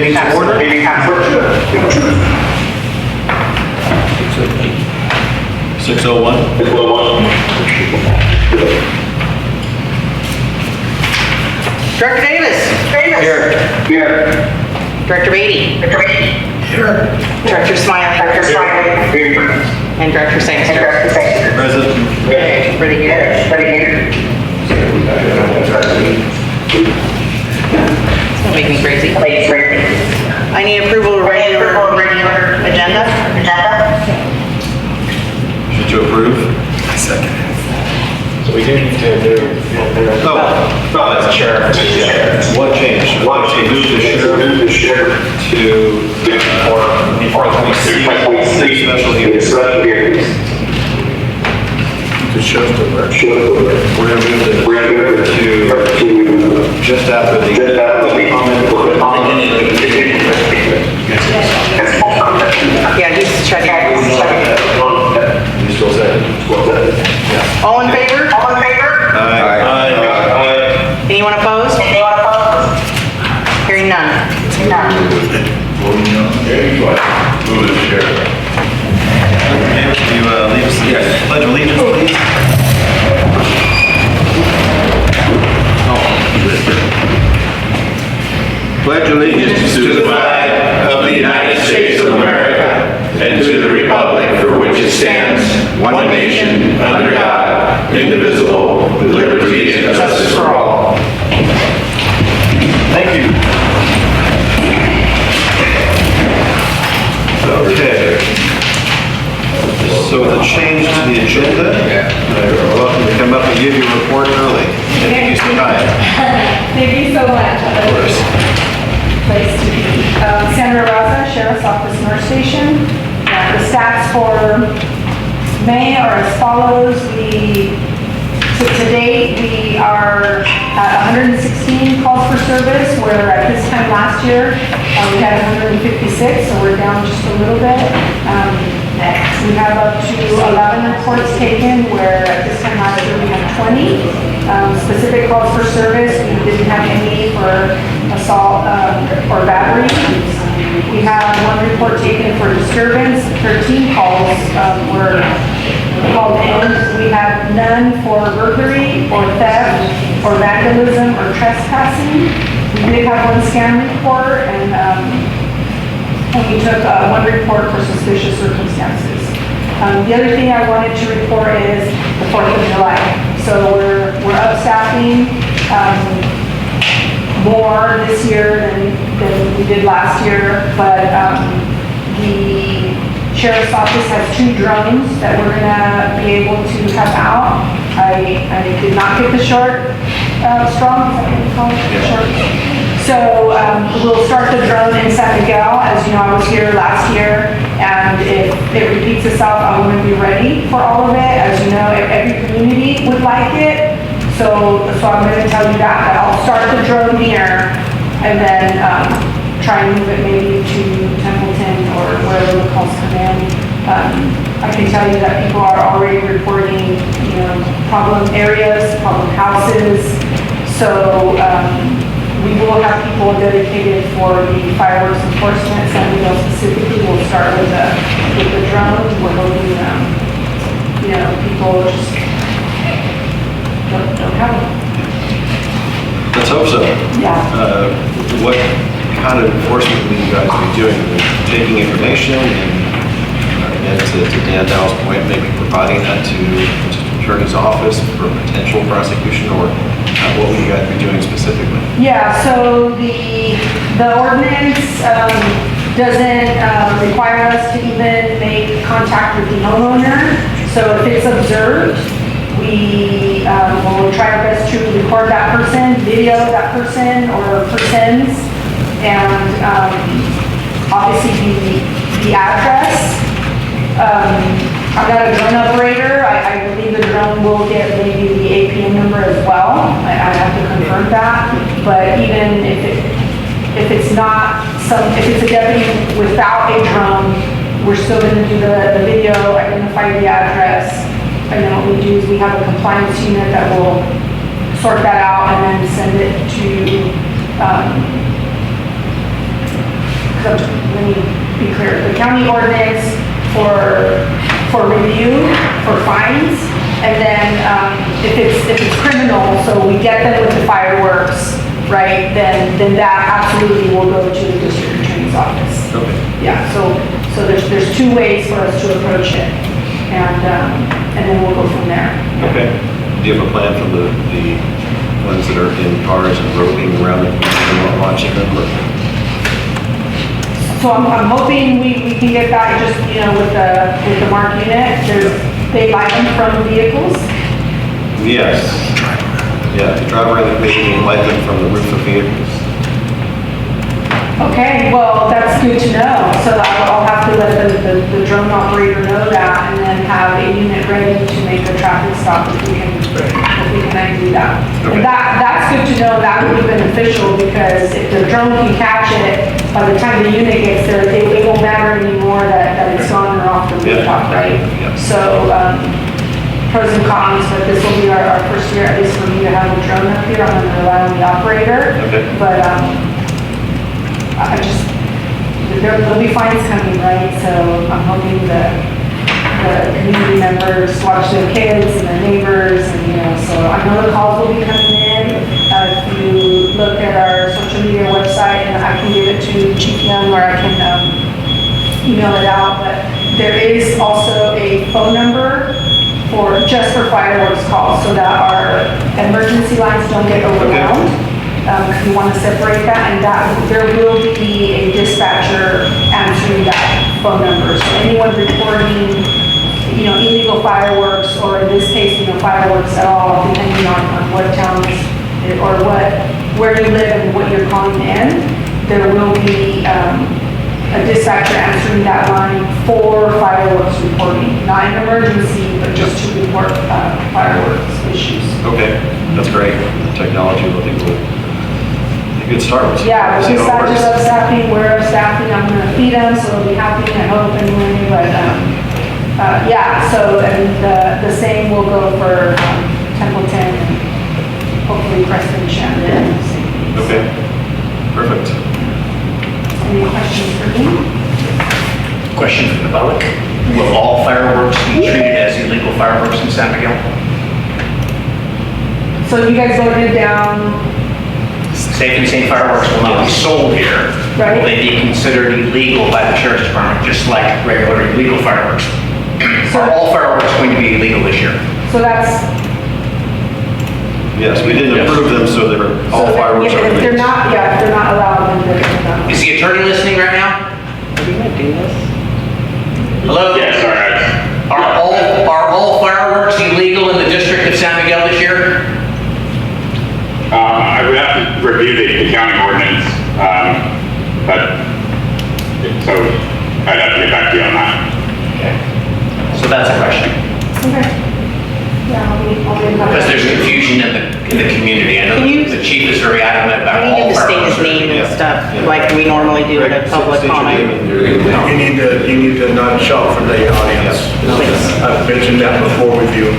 meeting to order. 6:01. Director Davis. Here. Director Beatty. Here. Director Smiley. And Director Sangster. Present. Okay, ready here. It's gonna make me crazy. I need approval of regular agenda. Should you approve? Second. So we do need to do. That's Sheriff. What change? Move the sheriff to, special hearings. To sheriff we're going to move it to just after the comment. Yeah, he's checking. You still say it? Yeah. All in favor? Aye. Anyone opposed? Hearing none. Move it, Sheriff. Mayor, can you lead us to the Pledge of Allegiance, please? Pledge allegiance to the flag of the United States of America and to the republic for which it stands, one nation, under God, indivisible, with liberty and justice for all. Thank you. Okay. So with a change to the agenda, you're welcome to come up and give your report early. Introduce your time. Thank you so much. Place to be. Sandra Raza, Sheriff's Office North Station. The stats for May are as follows. To date, we are at 116 calls for service, where at this time last year, we had 156, so we're down just a little bit. We have up to 11 reports taken, where at this time last year we had 20. Specific calls for service, we didn't have any for assault or battery. We have one report taken for disturbance. 13 calls were called in. We had none for burglary or theft or vandalism or trespassing. We did have one scam report, and we took one report for suspicious circumstances. The other thing I wanted to report is the 4th of July. So we're up staffing more this year than we did last year, but the Sheriff's Office has 2 drones that we're gonna be able to have out. I did not get the short strong, is that what you call it? Short. So we'll start the drone in San Miguel. As you know, I was here last year, and if it repeats itself, I want to be ready for all of it. As you know, every community would like it. So I'm going to tell you that I'll start the drone here, and then try and move it maybe to Templeton or wherever the calls come in. I can tell you that people are already reporting, problem areas, problem houses. So we will have people dedicated for the fireworks enforcement. San Miguel specifically will start with the drone. We're hoping, people just don't have them. Let's hope so. Yeah. What kind of enforcement will you guys be doing? Taking information and, again, to Dan Dowell's point, maybe providing that to the attorney's office for potential prosecution, or what will you guys be doing specifically? Yeah, so the ordinance doesn't require us to even make contact with the homeowner. So if it's observed, we will try our best to record that person, video that person or persons, and obviously the address. I'm not a drone operator. I believe the drone will get maybe the APM number as well. I have to confirm that. But even if it's not if it's a deputy without a drone, we're still going to do the video, identify the address, and then what we do is we have a compliance unit that will sort that out and then send it to let me be clear, the county ordinance for review, for fines, and then if it's criminal, so we get them with the fireworks, right, then that absolutely will go to the district attorney's office. Okay. Yeah, so there's two ways for us to approach it, and then we'll go from there. Okay. Do you have a plan for the ones that are in cars and roving around the community and launching them? Or? So I'm hoping we can get that just, with the mark unit, they buy them from vehicles. Yes. Yeah, if you drive around the community and light them from the roof of vehicles. Okay, well, that's good to know. So I'll have to let the drone operator know that and then have a unit ready to make a traffic stop if we can do that. Okay. And that's good to know. That would be beneficial because if the drone can catch it, by the time the unit gets there, it won't matter anymore that it's gone or off the rooftop, right? Yeah. So, pros and cons, but this will be our first year, at least for me, to have a drone up here. I'm gonna rely on the operator. Okay. But, there'll be fines coming, right? So I'm hoping that the community members watch their kids and their neighbors and, so I know the calls will be coming in. If you look at our social media website, and I can give it to Chief Young or I can email it out, but there is also a phone number just for fireworks calls so that our emergency lines don't get overwhelmed. If you want to separate that, and there will be a dispatcher answering that phone number. So anyone reporting, illegal fireworks, or in this case, fireworks at all, depending on what towns or where you live and what you're calling in, there will be a dispatcher answering that line for fireworks reporting, not an emergency, but just to report fireworks issues. Okay, that's great. The technology, I think, will be a good start. Yeah, See the how it dispatchers works. of staffing, we're staffing, I'm gonna feed them, so they'll be happy, I hope, anyway, but, yeah, so, and the same will go for Templeton, and hopefully Preston, Shannon, and same things. Okay, perfect. Any questions for me? Question from the public. Will all fireworks be treated as illegal fireworks in San Miguel? So you guys voted down, Say if you're saying fireworks will not be sold here, Right. will they be considered illegal by the sheriff's department, just like regular illegal fireworks? Are all fireworks going to be illegal this year? so that's, Yes, we didn't approve them, so they were, all so fireworks are if they're illegal. not, if they're not allowed, then they're not. Is the attorney listening right now? Hello? Yes, all right. Are all fireworks illegal in the district of San Miguel this year? I would have to review the county ordinance, so I'd have to get back to you on that. So that's a question. Okay. Yeah, I'll be in touch. Because there's confusion in the community. I know Can you- the chief is very adamant about We all need to state his fireworks. name and Yeah. stuff, Yeah. like we normally do at a public State your name comment. and your- You need to not shout for the audience. Please. I've mentioned that before with you.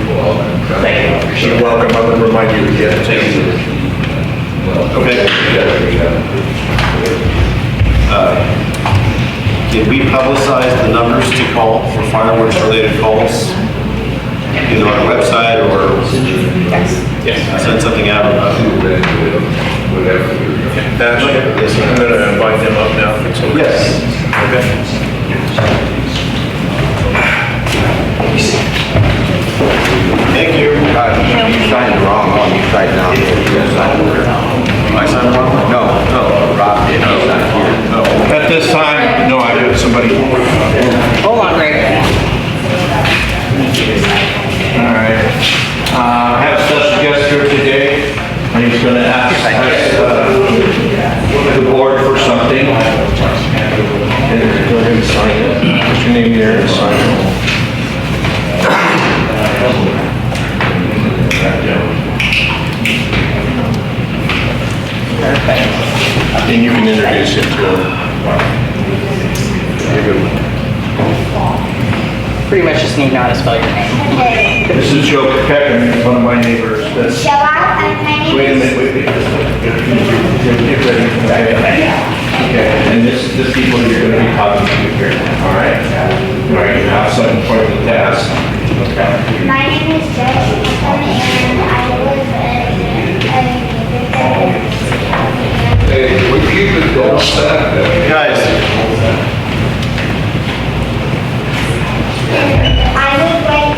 Thank you. Appreciate You're it. welcome, I would remind you again. Okay. Can we publicize the numbers to call for fireworks-related calls? Either on our website or send something out? Ashley, I'm going to invite them up now. if it's okay. Yes. Thank you. You signed the wrong one, you signed down here. You signed over. I signed wrong? No, Rob did, he signed here. At this time, no, I have somebody. Hold on, Greg. All right. I have a special guest here today, and he's going to ask the board for something. And go ahead and sign it. Put your name there and sign it. And you can introduce him to him. Pretty much just need to know how to spell your name. This is Joe Peckham, he's one of my neighbors. That's, Shall I? wait a minute, wait. Get ready. Okay, and this people Guys, I would like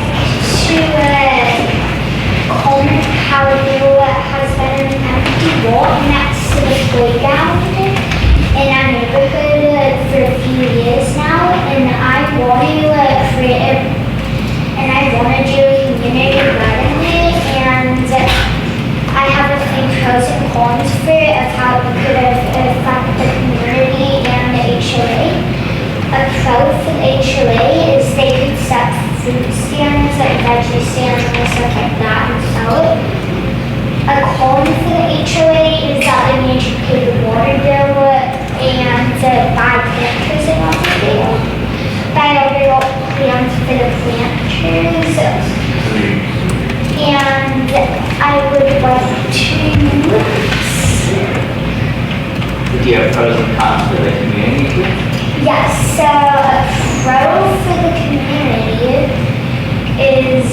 to comment how there has been an empty lot next to the playground in our neighborhood for a few years now, and I want to create it, and I want to do a community garden it, and I have a few pros and cons for it of how it could affect the community and the HOA. A pro for the HOA is they could set food stands, like veggie stands and stuff like that and sell it. A con for the HOA is that they need to pay the water bill and buy planters and everything. Buy all your plants for the planters. And I would like to... Do you have pros and cons for the community? Yes, so a pro for the community is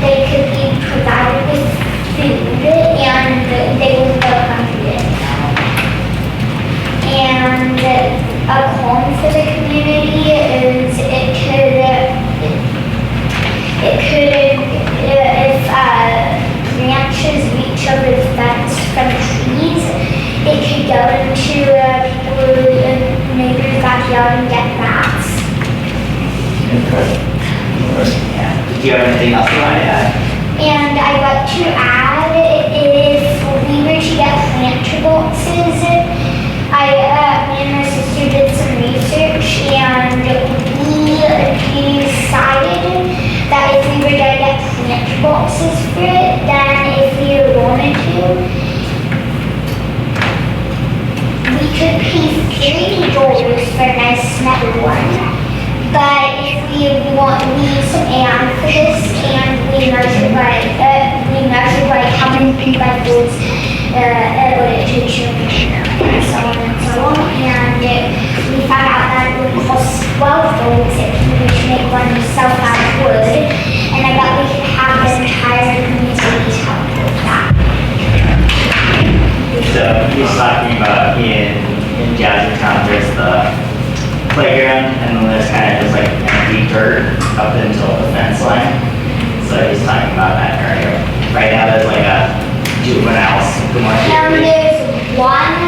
they could be provided with food and they wouldn't go hungry. And a con for the community is it could if branches reach over the fence from trees, it could go into neighbor's backyard and get bats. Yeah. Do you have anything else you want to add? And I'd like to add, if we were to get planter boxes, me and my sister did some research and we decided that if we were going to get planter boxes for it, then if we wanted to, we could pay $30 for a nice small one. But if we need some air for this and we measured like how many pin-by-folds it would take to and so on and so on. And we found out that it would cost $12 if we were to make one yourself out of wood. And I bet we could have the entire community help with that. So he's talking about in Jazzertown, there's the playground and then there's kind of just like empty dirt up until the fence line. So he's talking about that area. Right now there's like a juvenile supermarket. And there's one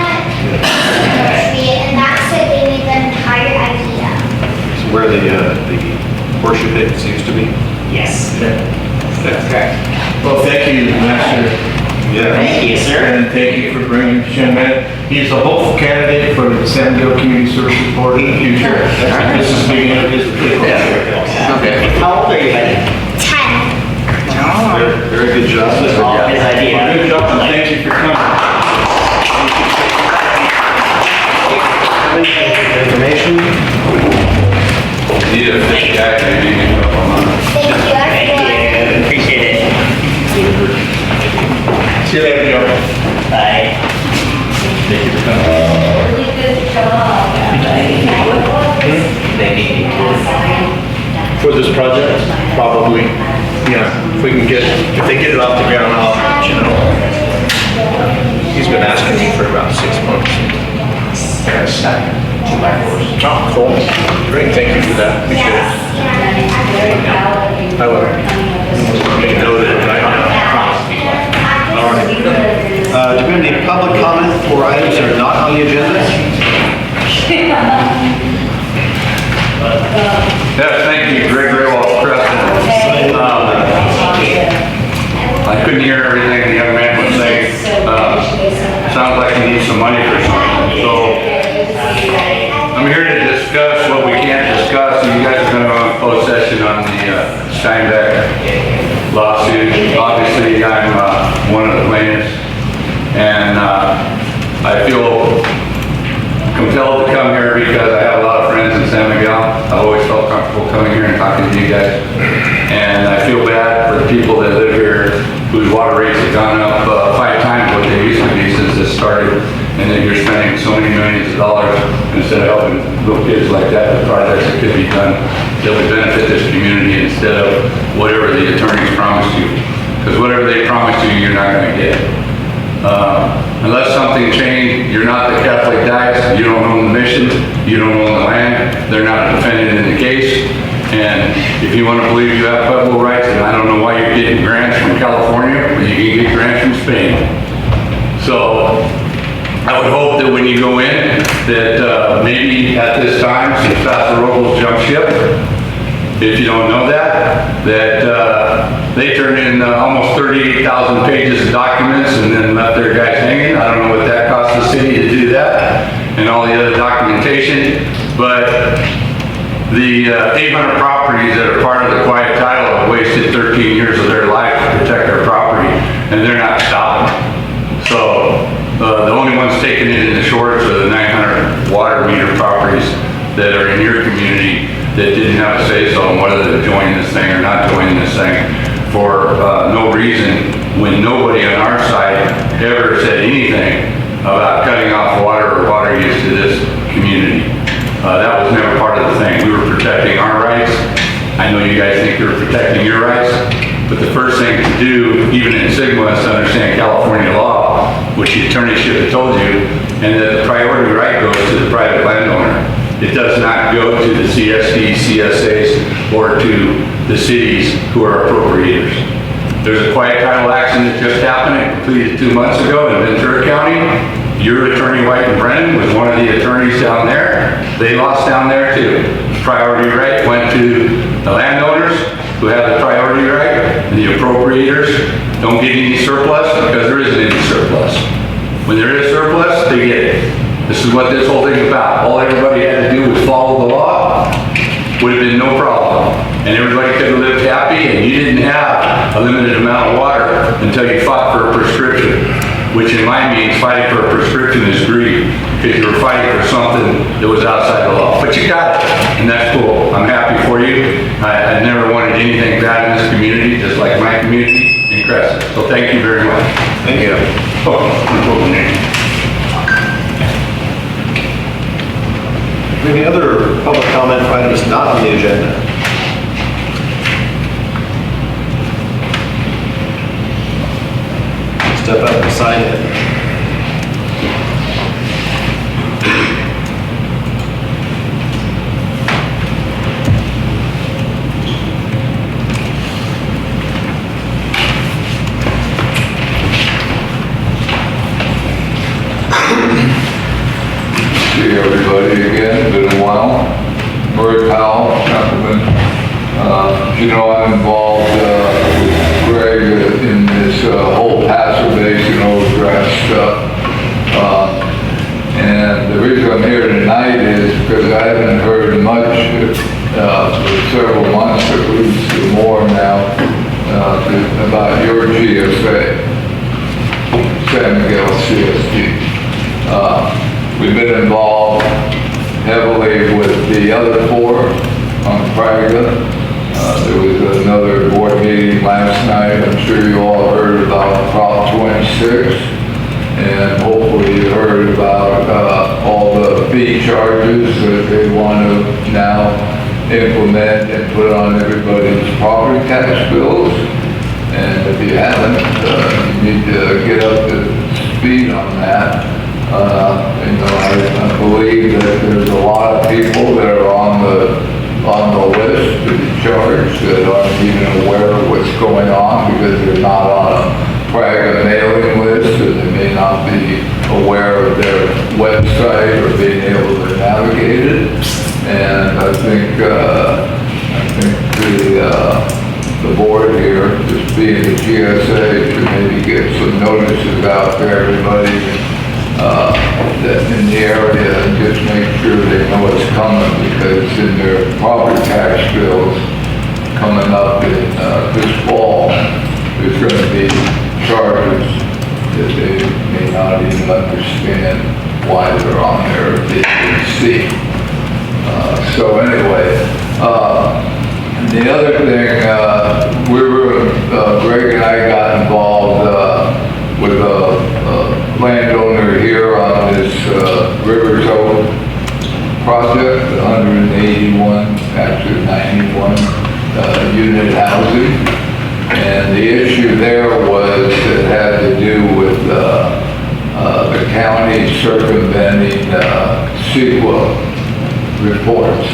tree and that's it, they need the entire idea. so where the horseshoe pit seems to be? Yes. That's correct. Well, thank you, Master. Yeah. Thank you, sir. And thank you for bringing Jim in. He's a hopeful candidate for the San Diego Community Services Board in the future. This is the beginning of his political career. Okay. How old are you, buddy? 10. Very good job. All his idea. Good job, and thank you for coming. Information? Need a fit guy, maybe you can help him out. Thank you, Thank everyone. you. Appreciate it. See you later, Joe. Bye. Really good job. They need For this project, probably, yeah, if they get it off the ground, I'll let you know. He's been asking me for about 6 months. Oh, cool. Great, thank you for that. Appreciate it. I will. Make note of it right now. All right. Do we have any public comment for items that are not on the agenda? Yes, thank you, Greg Raywald, President. I couldn't hear everything the young man was saying. Sounds like he needs some money for something. So I'm here to discuss what we can't discuss. You guys are going to go in closed session on the Steinbeck lawsuit. Obviously, I'm one of the plaintiffs, and I feel compelled to come here because I have a lot of friends in San Miguel. I've always felt comfortable coming here and talking to you guys. And I feel bad for the people that live here whose water rates have gone up 5 times what they used to be since this started. And then you're spending so many millions of dollars instead of helping little kids like that with projects that could be done that would benefit this community instead of whatever the attorneys promised you. Because whatever they promised you, you're not going to get. Unless something changed, you're not the Catholic Diocese, you don't own the mission, you don't own the land, they're not defendant in the case. And if you want to believe you have Pueblo rights, then I don't know why you're getting grants from California, but you can get grants from Spain. So I would hope that when you go in, that maybe at this time, since Pastor Robles jumped ship, if you don't know that they turned in almost 38,000 pages of documents and then left their guys hanging. I don't know what that cost the city to do that and all the other documentation, but the 800 properties that are part of the quiet title have wasted 13 years of their life to protect our property, and they're not stopping. So the only ones taking it in the shorts are the 900 water meter properties that are in your community that didn't have a say so on whether to join this thing or not join this thing for no reason, when nobody on our side ever said anything about cutting off water or water use to this community. That was never part of the thing. We were protecting our rights. I know you guys think you're protecting your rights, but the first thing to do, even in Sigma, is to understand California law, which the attorney should have told you, and that the priority right goes to the private landowner. It does not go to the C.S.D, CSAs, or to the cities who are appropriators. There's a quiet title action that just happened, it completed 2 months ago in Ventura County. Your attorney, White and Brennan, was one of the attorneys down there. They lost down there too. Priority right went to the landowners who have the priority right, and the appropriators don't get any surplus because there isn't any surplus. When there is surplus, they get it. This is what this whole thing is about. All everybody had to do was follow the law, would have been no problem. And everybody could have lived happy, and you didn't have a limited amount of water until you fought for a prescription, which in my means, fighting for a prescription is greed, because you were fighting for something that was outside the law. But you got it, and that's cool. I'm happy for you. I never wanted anything bad in this community, just like my community in Crescent. So thank you very much. Thank you. Any other public comment for items not on the agenda? Step up and sign in. See everybody again, been a while. Murray Powell, Councilman. You know, I'm involved with Greg in this whole Paso Basin overdraft stuff. And the reason I'm here tonight is because I haven't heard much for several months, at least or more now, about your GSA, San Miguel C.S.D. We've been involved heavily with the other four on Praga. There was another board meeting last night. I'm sure you all heard about Prop 26. And hopefully you heard about all the fee charges that they want to now implement and put on everybody's property tax bills. And if you haven't, you need to get up to speed on that. You know, I believe that there's a lot of people that are on the list to be charged that aren't even aware of what's going on because they're not on a Praga mailing list, and they may not be aware of their website or being able to navigate it. And I think the board here, just being the GSA, should maybe get some notices out to everybody that in the area, and just make sure they know what's coming, because in their property tax bills coming up in this fall, there's going to be charges that they may not even understand why they're on there if they can see. So anyway, the other thing, Greg and I got involved with a landowner here on this Rivers Oak project, 181, actually 91 unit housing. And the issue there was, it had to do with county circumventing CEQA reports.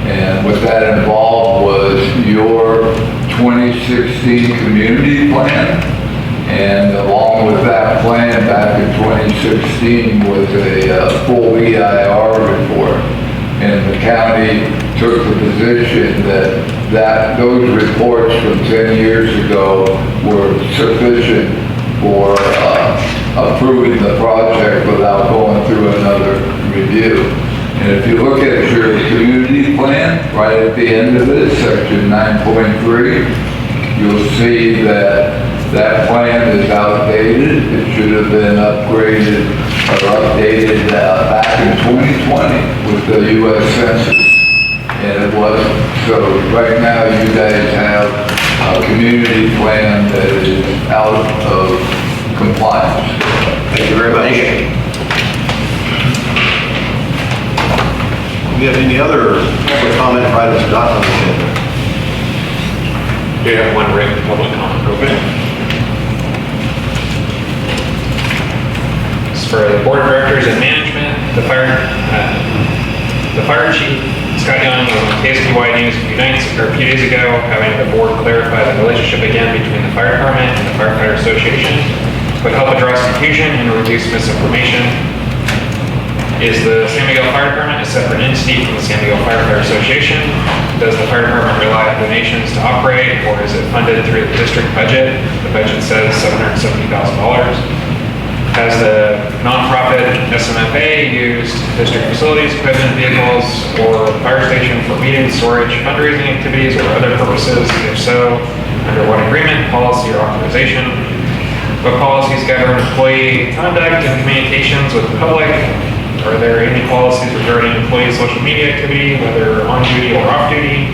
And what that involved was your 2016 community plan, and along with that plan back in 2016 was a full EIR report. And the county took the position that those reports from 10 years ago were sufficient for approving the project without going through another review. And if you look at your community plan, right at the end of it, section 9.3, you'll see that that plan is outdated. It should have been upgraded or updated back in 2020 with the U.S. Census, and it wasn't. So right now you guys have a community plan that is out of compliance. Thank you very much. Do we have any other public comment for items not on the agenda? We have one written public comment. Okay. It's for the board of directors and management. The fire chief, Scott Young, was on KSDY News a few days ago, having the board clarify the relationship again between the fire department and the firefighter association would help address confusion and reduce misinformation. Is the San Miguel Fire Department a separate entity from the San Miguel Firefighter Association? Does the fire department rely on donations to operate, or is it funded through the district budget? The budget says $770,000. Has the nonprofit SMFA used district facilities, equipment, vehicles, or the fire station for meeting, storage, fundraising activities, or other purposes? If so, under what agreement, policy, or authorization? What policies govern employee conduct and communications with the public? Are there any policies regarding employee social media activity, whether on duty or off duty?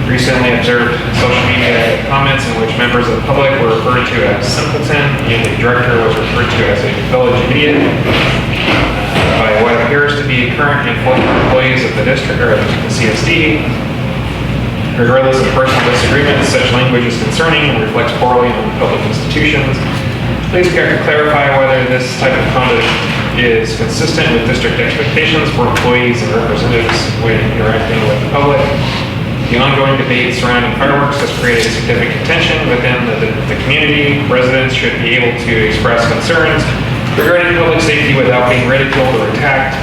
Recently observed social media comments in which members of the public were referred to as simpleton, and the director was referred to as a village idiot by what appears to be current and former employees of the district or the C.S.D. Regardless of personal disagreement, such language is concerning and reflects poorly on public institutions. Please clarify whether this type of conduct is consistent with district expectations for employees and representatives when interacting with the public. The ongoing debate surrounding fireworks has created significant tension within the community. Residents should be able to express concerns regarding public safety without being ridiculed or attacked.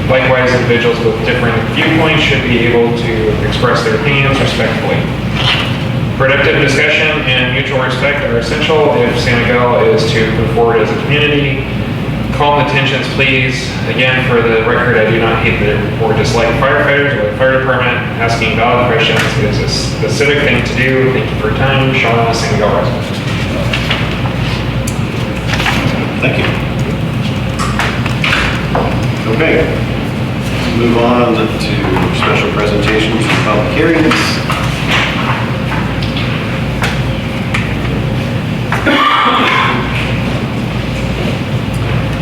Likewise, individuals with different viewpoints should be able to express their opinions respectfully. Productive discussion and mutual respect are essential if San Miguel is to move forward as a community. Calm the tensions, please. Again, for the record, I do not hate or dislike firefighters or the fire department. Asking valid questions is the civic thing to do. Thank you for your time. Sean, San Miguel resident. Thank you. Okay. Move on to special presentations and public hearings.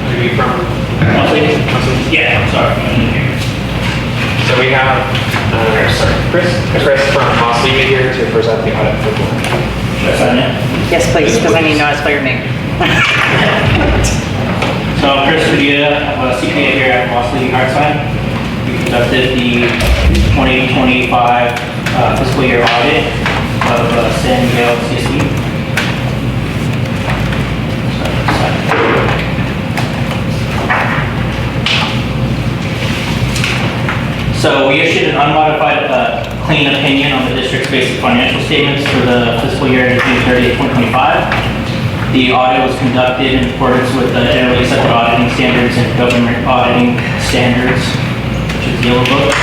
Are you from? Yeah, I'm sorry. So we have Chris from Mosley here to present the audit for the board. Yes, please, because I need to know how to spell your name. So I'm Chris Padilla, I'm a CPA here at Mosley Hartside. We conducted the 2025 fiscal year audit of San Miguel C.S.D. So we issued an unmodified clean opinion on the district's basic financial statements for the fiscal year ending June 30th, 2025. The audit was conducted in accordance with the generally accepted auditing standards and government auditing standards, which is the Yellow Book.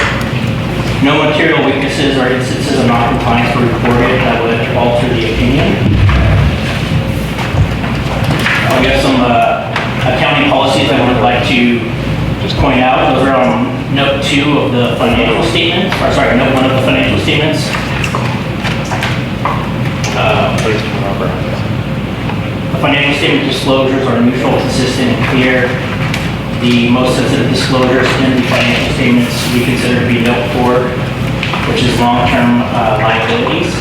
No material weaknesses or instances of non-compliance were reported that would alter the opinion. We have some accounting policies I would like to just point out. Those are on note 2 of the financial statements, or sorry, note 1 of the financial statements. The financial statement disclosures are neutral, consistent, and clear. The most sensitive disclosures in the financial statements we consider to be note 4, which is long-term liabilities.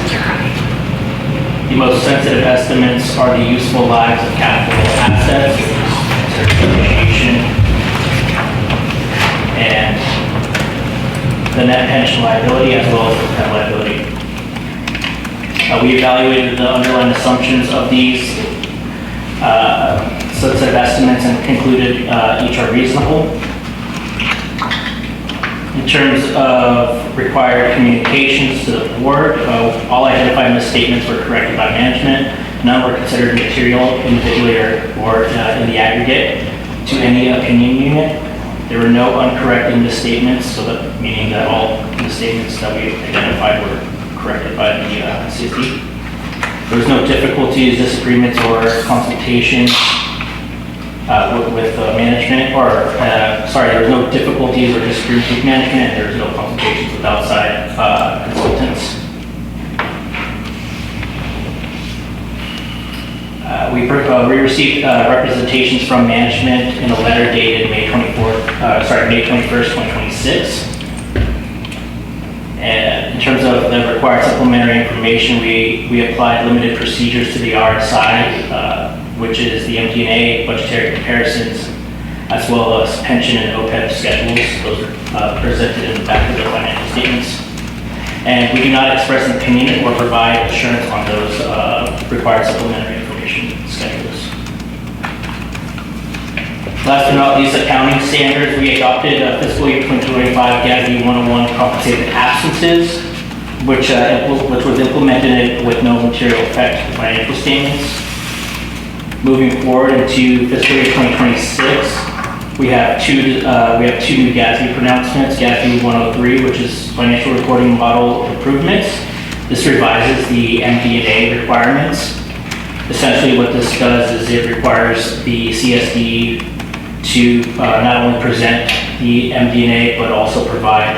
The most sensitive estimates are the useful lives of capital assets, which is the net pension liability as well as the pet liability. We evaluated the underlying assumptions of these sets of estimates and concluded each are reasonable. In terms of required communications to the board, all identified misstatements were corrected by management. None were considered material individually or in the aggregate to any opinion unit. There were no uncorrected misstatements, so that meaning that all misstatements that we identified were corrected by the C.S.D. There was no difficulties, disagreements, or consultations with management, or there was no difficulties or disagreements with management, and there was no consultations with outside consultants. We received representations from management in a letter dated May 21st, 2026. And in terms of the required supplementary information, we applied limited procedures to the RSI, which is the MD&A budgetary comparisons, as well as pension and OPEB schedules. Those are presented in the back of the financial statements. And we do not express an opinion or provide assurance on those required supplementary information schedules. Last but not least, accounting standards. We adopted fiscal year 2025 GASB 101 compensated absences, which was implemented with no material effect to the financial statements. Moving forward into fiscal year 2026, we have two new GASB pronouncements. GASB 103, which is financial reporting model improvements. This revises the MD&A requirements. Essentially what this does is it requires the C.S.D. to not only present the MD&A, but also provide